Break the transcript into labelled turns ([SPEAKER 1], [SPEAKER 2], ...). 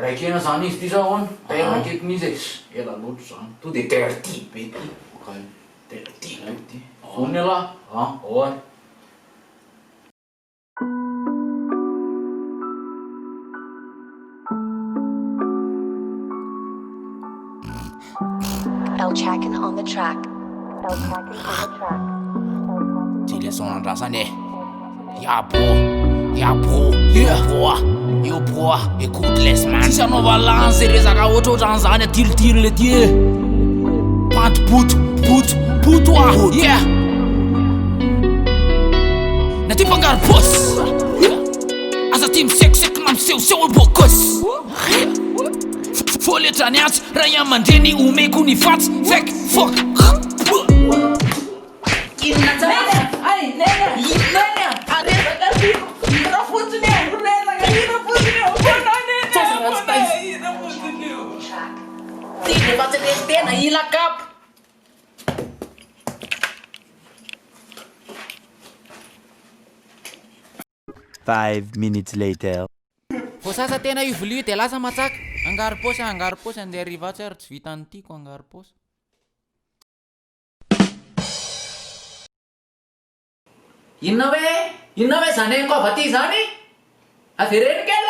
[SPEAKER 1] raikena zany izy ty zao any tairina akeky mizy ela loatra zany to de terty be ty terty ty vony alahy oary
[SPEAKER 2] L-Chacken on the track. L-Chacken on the track.
[SPEAKER 3] Ty leçon andrasany yeah bro, écoute laisse man sisy anaova lance rezaka ohatrohatran'izany atilotilo le ty panty poto yeah na ty mpangaro posy aza ty misekoseky na misehoseho abokosy foletrany atsy raha iamandreny omeko ny fatsy feky fok
[SPEAKER 1] tena ila kapa
[SPEAKER 4] 5 minutes later.
[SPEAKER 3] Fô sasa tena io vilia de lasa matsaka angary posy andeha riva tsy ary tsy vitany tiako angary posy
[SPEAKER 1] inona hoe zany ankova ty zany avereny kely